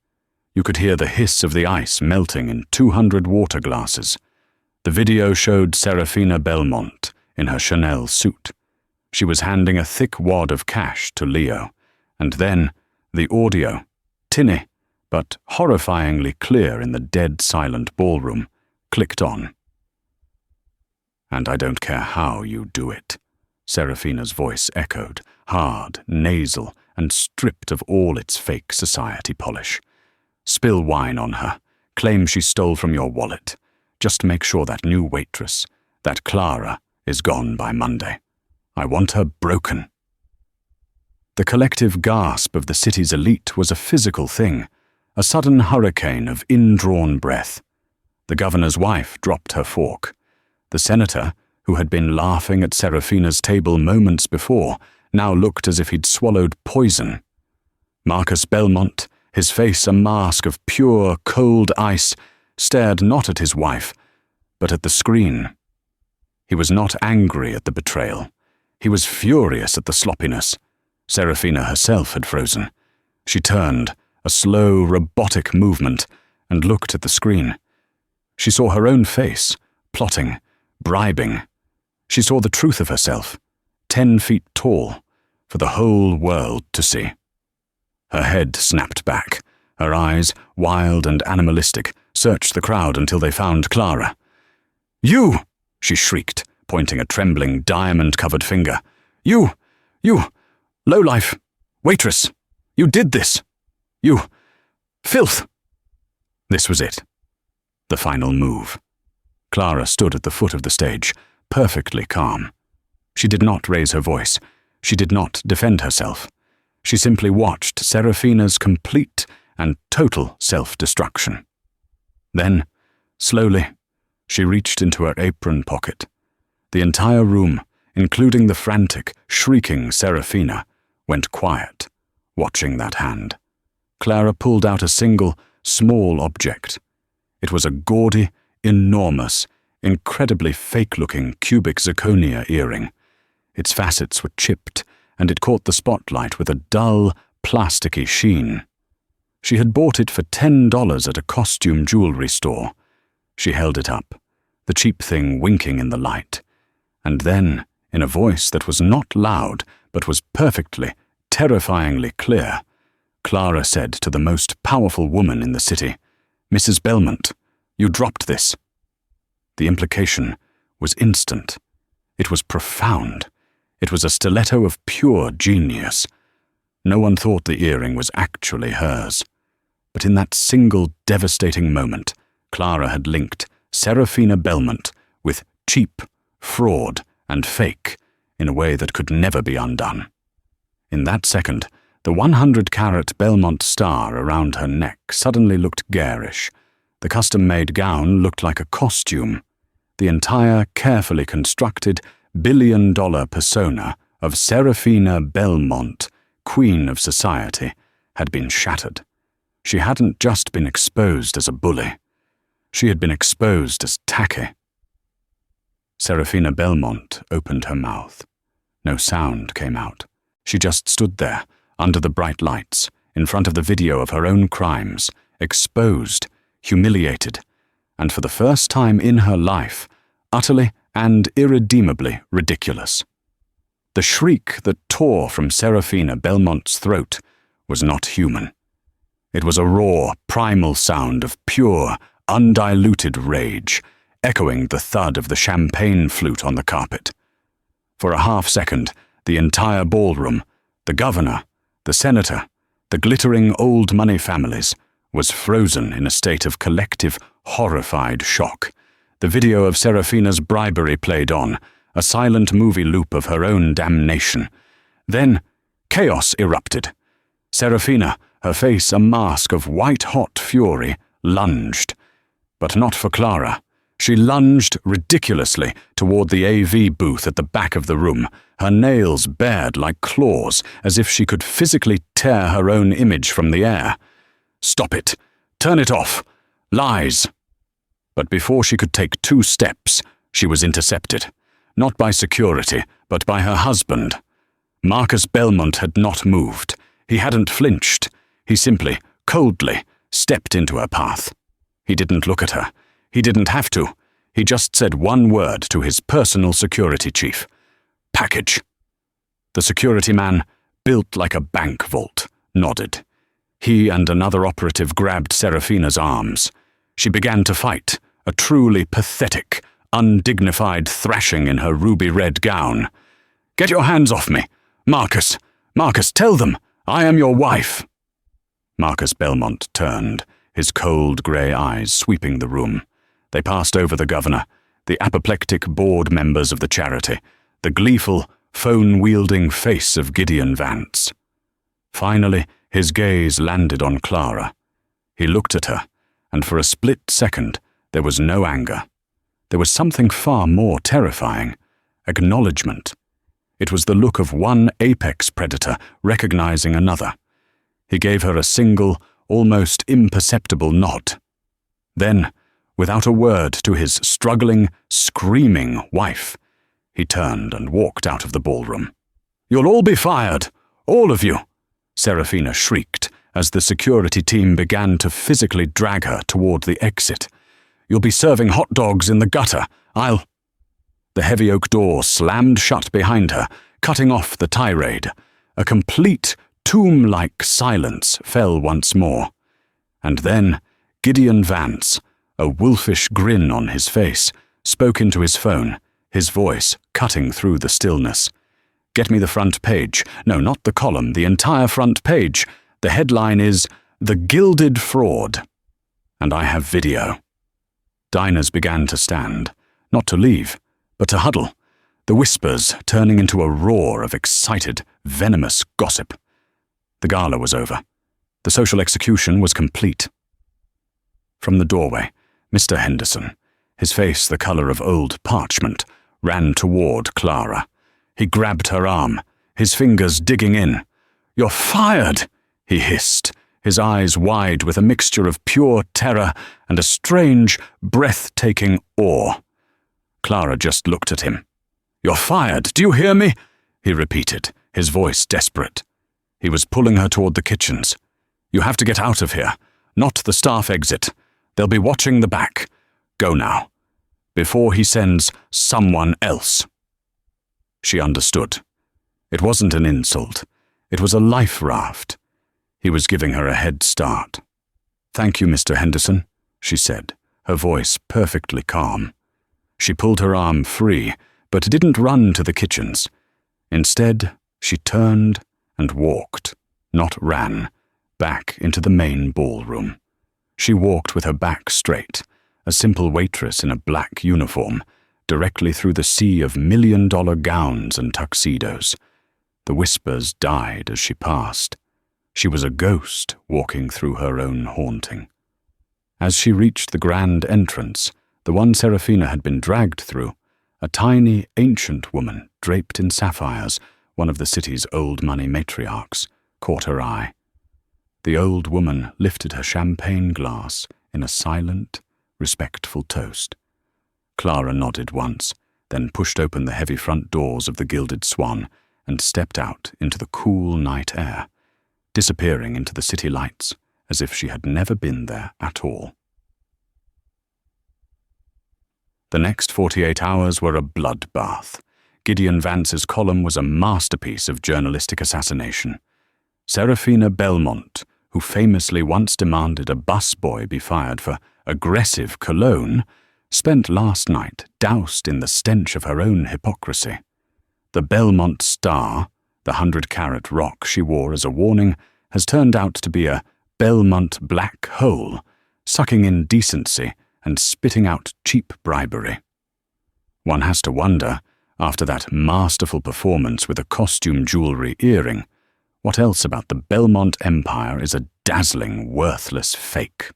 You could hear the hiss of the ice melting in 200 water glasses. The video showed Serafina Belmont in her Chanel suit. She was handing a thick wad of cash to Leo, and then the audio, tinny but horrifyingly clear in the dead silent ballroom, clicked on. "And I don't care how you do it," Serafina's voice echoed, hard, nasal, and stripped of all its fake society polish. "Spill wine on her. Claim she stole from your wallet. Just make sure that new waitress, that Clara, is gone by Monday. I want her broken." The collective gasp of the city's elite was a physical thing, a sudden hurricane of indrawn breath. The governor's wife dropped her fork. The senator, who had been laughing at Serafina's table moments before, now looked as if he'd swallowed poison. Marcus Belmont, his face a mask of pure, cold ice, stared not at his wife, but at the screen. He was not angry at the betrayal. He was furious at the sloppiness. Serafina herself had frozen. She turned, a slow, robotic movement, and looked at the screen. She saw her own face, plotting, bribing. She saw the truth of herself, 10 feet tall, for the whole world to see. Her head snapped back. Her eyes, wild and animalistic, searched the crowd until they found Clara. "You!" she shrieked, pointing a trembling, diamond-covered finger. You, lowlife, waitress, you did this. You, filth." This was it. The final move. Clara stood at the foot of the stage, perfectly calm. She did not raise her voice. She did not defend herself. She simply watched Serafina's complete and total self-destruction. Then, slowly, she reached into her apron pocket. The entire room, including the frantic, shrieking Serafina, went quiet, watching that hand. Clara pulled out a single, small object. It was a gaudy, enormous, incredibly fake-looking cubic zirconia earring. Its facets were chipped, and it caught the spotlight with a dull, plasticky sheen. She had bought it for $10 at a costume jewelry store. She held it up, the cheap thing winking in the light. And then, in a voice that was not loud, but was perfectly, terrifyingly clear, Clara said to the most powerful woman in the city, "Mrs. Belmont, you dropped this." The implication was instant. It was profound. It was a stiletto of pure genius. No one thought the earring was actually hers. But in that single devastating moment, Clara had linked Serafina Belmont with cheap, fraud, and fake in a way that could never be undone. In that second, the 100-carat Belmont star around her neck suddenly looked garish. The custom-made gown looked like a costume. The entire carefully constructed billion-dollar persona of Serafina Belmont, queen of society, had been shattered. She hadn't just been exposed as a bully. She had been exposed as tacky. Serafina Belmont opened her mouth. No sound came out. She just stood there, under the bright lights, in front of the video of her own crimes, exposed, humiliated, and for the first time in her life, utterly and irredeemably ridiculous. The shriek that tore from Serafina Belmont's throat was not human. It was a raw, primal sound of pure, undiluted rage, echoing the thud of the champagne flute on the carpet. For a half-second, the entire ballroom, the governor, The senator, the glittering old money families, was frozen in a state of collective, horrified shock. The video of Serafina's bribery played on, a silent movie loop of her own damnation. Then, chaos erupted. Serafina, her face a mask of white-hot fury, lunged. But not for Clara. She lunged ridiculously toward the AV booth at the back of the room, her nails bared like claws, as if she could physically tear her own image from the air. "Stop it! Turn it off! Lies!" But before she could take 2 steps, she was intercepted. Not by security, but by her husband. Marcus Belmont had not moved. He hadn't flinched. He simply, coldly, stepped into her path. He didn't look at her. He didn't have to. He just said one word to his personal security chief. "Package." The security man, built like a bank vault, nodded. He and another operative grabbed Serafina's arms. She began to fight, a truly pathetic, undignified thrashing in her ruby-red gown. "Get your hands off me! Marcus! Marcus, tell them! I am your wife!" Marcus Belmont turned, his cold grey eyes sweeping the room. They passed over the governor, the apoplectic board members of the charity, the gleeful, phone-wielding face of Gideon Vance. Finally, his gaze landed on Clara. He looked at her, and for a split second, there was no anger. There was something far more terrifying: acknowledgement. It was the look of one apex predator recognizing another. He gave her a single, almost imperceptible nod. Then, without a word to his struggling, screaming wife, he turned and walked out of the ballroom. "You'll all be fired! All of you!" Serafina shrieked as the security team began to physically drag her toward the exit. "You'll be serving hot dogs in the gutter. The heavy oak door slammed shut behind her, cutting off the tirade. A complete, tomb-like silence fell once more. And then Gideon Vance, a wolfish grin on his face, spoke into his phone, his voice cutting through the stillness. "Get me the front page. No, not the column, the entire front page. The headline is, 'The Gilded Fraud.' And I have video." Diners began to stand, not to leave, but to huddle, the whispers turning into a roar of excited, venomous gossip. The gala was over. The social execution was complete. From the doorway, Mr. Henderson, his face the color of old parchment, ran toward Clara. He grabbed her arm, his fingers digging in. "You're fired!" he hissed, his eyes wide with a mixture of pure terror and a strange, breathtaking awe. Clara just looked at him. "You're fired! Do you hear me?" he repeated, his voice desperate. He was pulling her toward the kitchens. "You have to get out of here, not the staff exit. They'll be watching the back. Go now, before he sends someone else." She understood. It wasn't an insult. It was a life raft. He was giving her a head start. "Thank you, Mr. Henderson," she said, her voice perfectly calm. She pulled her arm free, but didn't run to the kitchens. Instead, she turned and walked, not ran, back into the main ballroom. She walked with her back straight, a simple waitress in a black uniform, directly through the sea of million-dollar gowns and tuxedos. The whispers died as she passed. She was a ghost walking through her own haunting. As she reached the grand entrance, the one Serafina had been dragged through, a tiny, ancient woman draped in sapphires, one of the city's old money matriarchs, caught her eye. The old woman lifted her champagne glass in a silent, respectful toast. Clara nodded once, then pushed open the heavy front doors of the Gilded Swan and stepped out into the cool night air, disappearing into the city lights as if she had never been there at all. The next 48 hours were a bloodbath. Gideon Vance's column was a masterpiece of journalistic assassination. Serafina Belmont, who famously once demanded a busboy be fired for aggressive cologne, spent last night doused in the stench of her own hypocrisy. The Belmont Star, The 100-carat rock she wore as a warning has turned out to be a Belmont black hole, sucking in decency and spitting out cheap bribery. One has to wonder, after that masterful performance with a costume jewelry earring, what else about the Belmont Empire is a dazzling, worthless fake.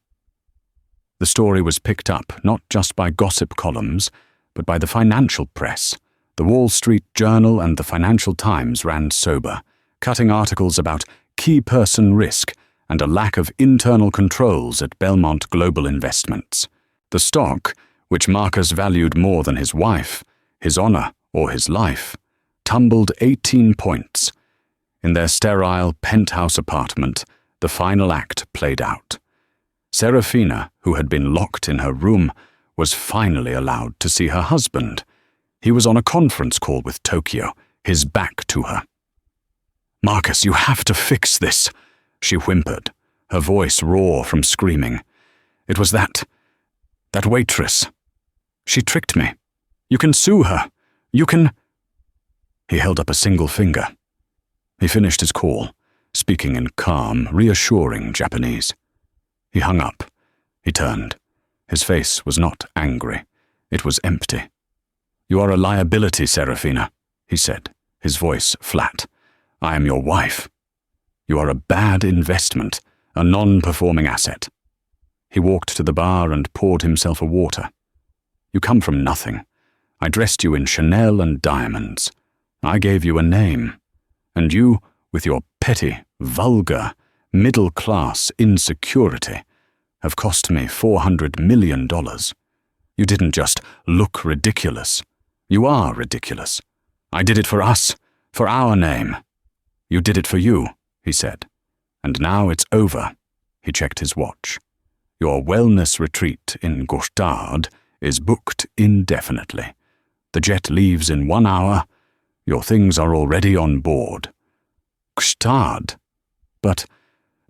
The story was picked up not just by gossip columns, but by the financial press. The Wall Street Journal and the Financial Times ran sober, cutting articles about key person risk and a lack of internal controls at Belmont Global Investments. The stock, which Marcus valued more than his wife, his honor, or his life, tumbled 18 points. In their sterile penthouse apartment, the final act played out. Serafina, who had been locked in her room, was finally allowed to see her husband. He was on a conference call with Tokyo, his back to her. "Marcus, you have to fix this," she whimpered, her voice raw from screaming. "It was that waitress. She tricked me. You can sue her. You can—" He held up a single finger. He finished his call, speaking in calm, reassuring Japanese. He hung up. He turned. His face was not angry. It was empty. "You are a liability, Serafina," he said, his voice flat. "I am your wife. You are a bad investment, a non-performing asset." He walked to the bar and poured himself a water. "You come from nothing. I dressed you in Chanel and diamonds. I gave you a name. And you, with your petty, vulgar, middle-class insecurity, have cost me $400 million. You didn't just look ridiculous. You are ridiculous. I did it for us, for our name. You did it for you," he said. "And now it's over." He checked his watch. "Your wellness retreat in Gstaad is booked indefinitely. The jet leaves in 1 hour. Your things are already on board." "Gstaad? But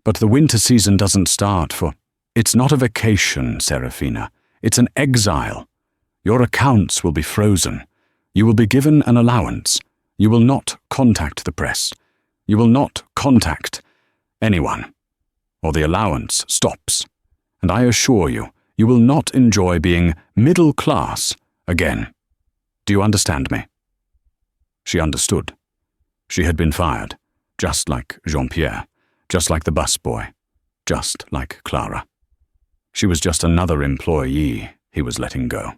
the winter season doesn't start for—" "It's not a vacation, Serafina. It's an exile. Your accounts will be frozen. You will be given an allowance. You will not contact the press. You will not contact anyone. Or the allowance stops. And I assure you, you will not enjoy being middle class again. Do you understand me?" She understood. She had been fired, just like Jean-Pierre, just like the busboy, just like Clara. She was just another employee he was letting go.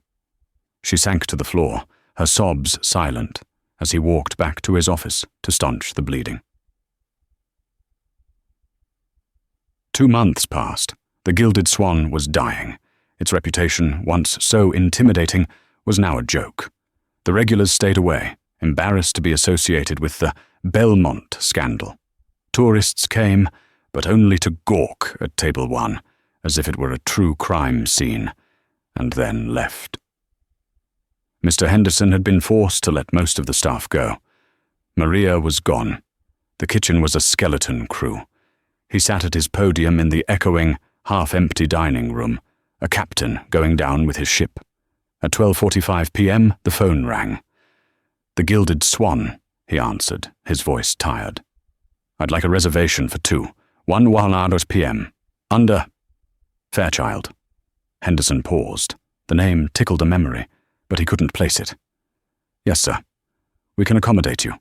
She sank to the floor, her sobs silent, as he walked back to his office to staunch the bleeding. 2 months passed. The Gilded Swan was dying. Its reputation, once so intimidating, was now a joke. The regulars stayed away, embarrassed to be associated with the Belmont scandal. Tourists came, but only to gawk at Table 1, as if it were a true crime scene, and then left. Mr. Henderson had been forced to let most of the staff go. Maria was gone. The kitchen was a skeleton crew. He sat at his podium in the echoing, half-empty dining room, a captain going down with his ship. At 12:45 p.m., the phone rang. "The Gilded Swan," he answered, his voice tired. "I'd like a reservation for 2, 1 p.m. Under Fairchild." Henderson paused. The name tickled a memory, but he couldn't place it. "Yes, sir. We can accommodate you."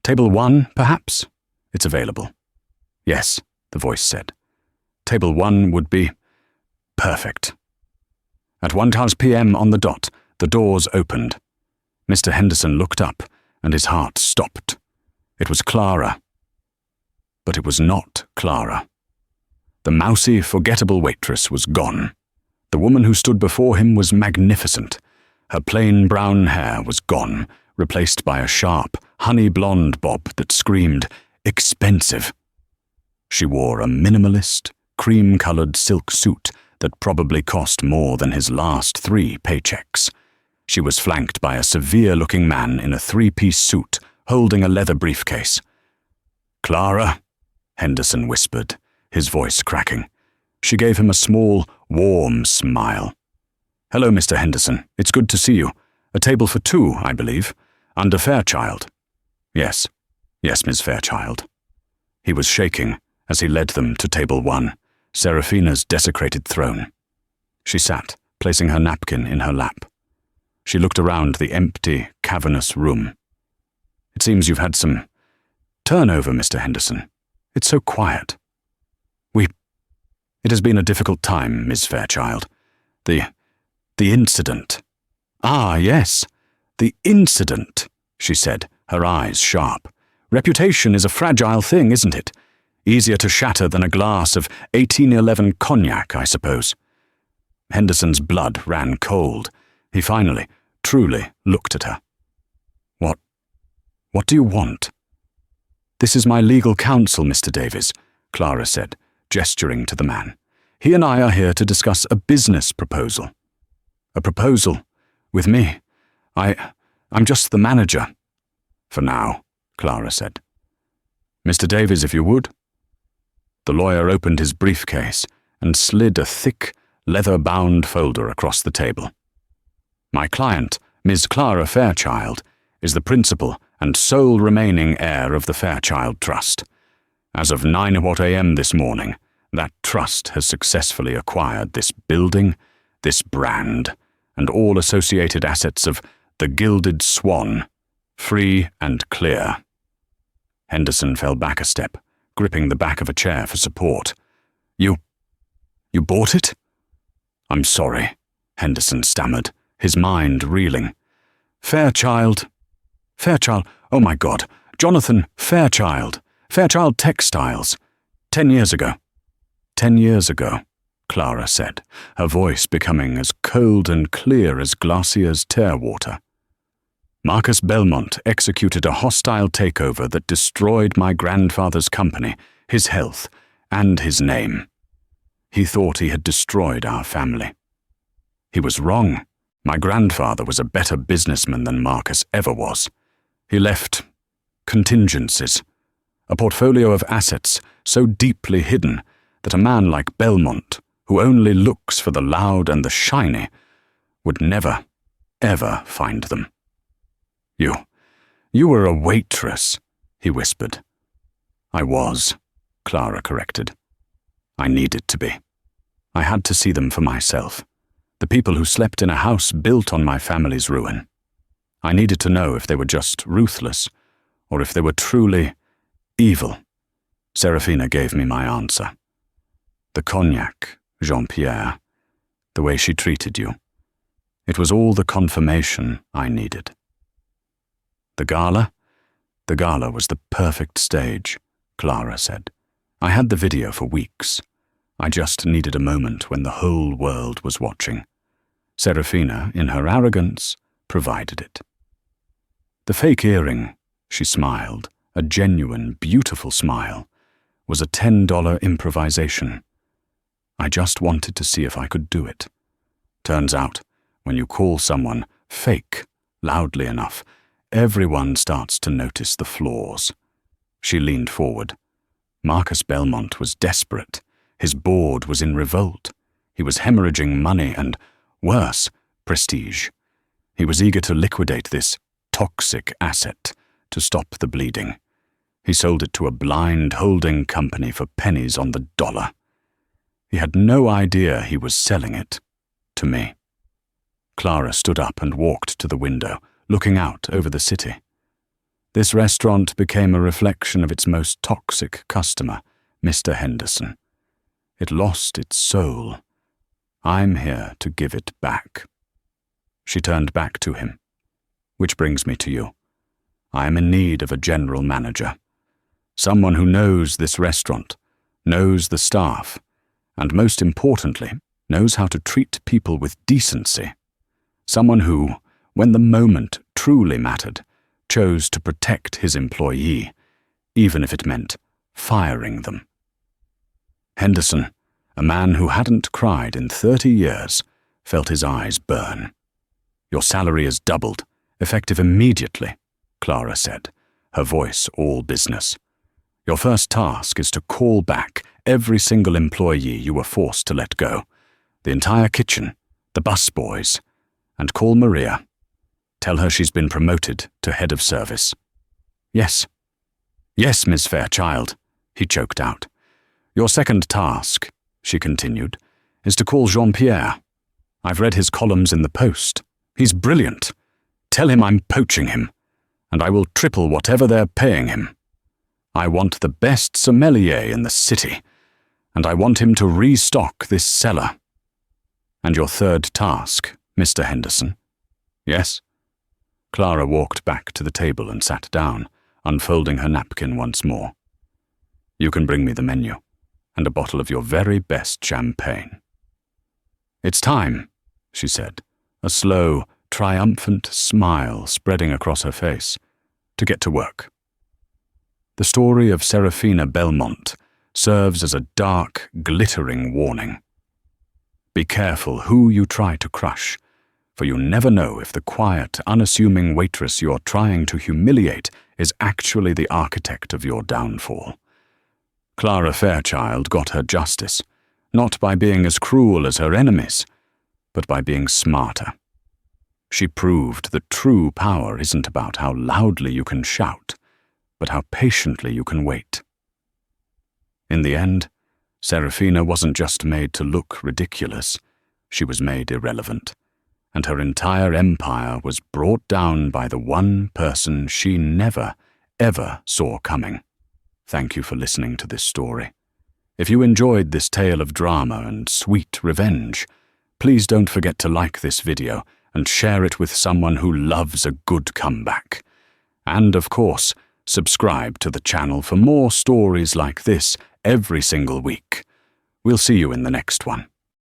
"Table 1, perhaps?" "It's available." "Yes," the voice said. "Table 1 would be perfect." At 1 p.m. on the dot, the doors opened. Mr. Henderson looked up, and his heart stopped. It was Clara. But it was not Clara. The mousy, forgettable waitress was gone. The woman who stood before him was magnificent. Her plain brown hair was gone, replaced by a sharp, honey-blonde bob that screamed, "Expensive." She wore a minimalist, cream-colored silk suit that probably cost more than his last 3 paychecks. She was flanked by a severe-looking man in a 3-piece suit, holding a leather briefcase. "Clara," Henderson whispered, his voice cracking. She gave him a small, warm smile. "Hello, Mr. Henderson. It's good to see you. A table for 2, I believe. Under Fairchild." "Yes." Yes, Miss Fairchild. He was shaking as he led them to table 1, Seraphina's desecrated throne. She sat, placing her napkin in her lap. She looked around the empty, cavernous room. It seems you've had some turnover, Mr. Henderson. It's so quiet. It has been a difficult time, Miss Fairchild. The incident. Ah, yes, the incident, she said, her eyes sharp. Reputation is a fragile thing, isn't it? Easier to shatter than a glass of 1811 cognac, I suppose. Henderson's blood ran cold. He finally, truly looked at her. What do you want? This is my legal counsel, Mr. Davies, Clara said, gesturing to the man. He and I are here to discuss a business proposal. A proposal? With me? I'm just the manager. For now, Clara said. Mr. Davies, if you would. The lawyer opened his briefcase and slid a thick, leather-bound folder across the table. My client, Ms. Clara Fairchild, is the principal and sole remaining heir of the Fairchild Trust. As of 9 a.m. this morning, that trust has successfully acquired this building, this brand, and all associated assets of the Gilded Swan, free and clear. Henderson fell back a step, gripping the back of a chair for support. You bought it? I'm sorry, Henderson stammered, his mind reeling. Fairchild, oh my God, Jonathan Fairchild Textiles, 10 years ago. 10 years ago, Clara said, her voice becoming as cold and clear as Glacier's tear water. Marcus Belmont executed a hostile takeover that destroyed my grandfather's company, his health, and his name. He thought he had destroyed our family. He was wrong. My grandfather was a better businessman than Marcus ever was. He left contingencies, a portfolio of assets so deeply hidden that a man like Belmont, who only looks for the loud and the shiny, would never, ever find them. You were a waitress, he whispered. I was, Clara corrected. I needed to be. I had to see them for myself, the people who slept in a house built on my family's ruin. I needed to know if they were just ruthless, or if they were truly evil. Seraphina gave me my answer. The cognac, Jean-Pierre, the way she treated you. It was all the confirmation I needed. The gala? The gala was the perfect stage, Clara said. I had the video for weeks. I just needed a moment when the whole world was watching. Seraphina, in her arrogance, provided it. The fake earring, she smiled, a genuine, beautiful smile, was a $10 improvisation. I just wanted to see if I could do it. Turns out, when you call someone fake loudly enough, everyone starts to notice the flaws. She leaned forward. Marcus Belmont was desperate. His board was in revolt. He was hemorrhaging money and, worse, prestige. He was eager to liquidate this toxic asset to stop the bleeding. He sold it to a blind holding company for pennies on the dollar. He had no idea he was selling it to me. Clara stood up and walked to the window, looking out over the city. This restaurant became a reflection of its most toxic customer, Mr. Henderson. It lost its soul. I'm here to give it back. She turned back to him. Which brings me to you. I am in need of a general manager. Someone who knows this restaurant, knows the staff, and most importantly, knows how to treat people with decency. Someone who, when the moment truly mattered, chose to protect his employee, even if it meant firing them. Henderson, a man who hadn't cried in 30 years, felt his eyes burn. Your salary is doubled, effective immediately, Clara said, her voice all business. Your first task is to call back every single employee you were forced to let go, the entire kitchen, the busboys, and call Maria. Tell her she's been promoted to head of service. Yes, "Yes, Miss Fairchild," he choked out. "Your second task," she continued, "is to call Jean-Pierre. I've read his columns in the Post. He's brilliant. Tell him I'm poaching him, and I will triple whatever they're paying him. I want the best sommelier in the city, and I want him to restock this cellar. And your third task, Mr. Henderson." "Yes?" Clara walked back to the table and sat down, unfolding her napkin once more. "You can bring me the menu, and a bottle of your very best champagne." "It's time," she said, a slow, triumphant smile spreading across her face, "to get to work." The story of Serafina Belmont serves as a dark, glittering warning. Be careful who you try to crush, for you never know if the quiet, unassuming waitress you're trying to humiliate is actually the architect of your downfall. Clara Fairchild got her justice, not by being as cruel as her enemies, but by being smarter. She proved that true power isn't about how loudly you can shout, but how patiently you can wait. In the end, Serafina wasn't just made to look ridiculous, she was made irrelevant, and her entire empire was brought down by the one person she never, ever saw coming. Thank you for listening to this story. If you enjoyed this tale of drama and sweet revenge, please don't forget to like this video and share it with someone who loves a good comeback. And of course, subscribe to the channel for more stories like this every single week. We'll see you in the next one.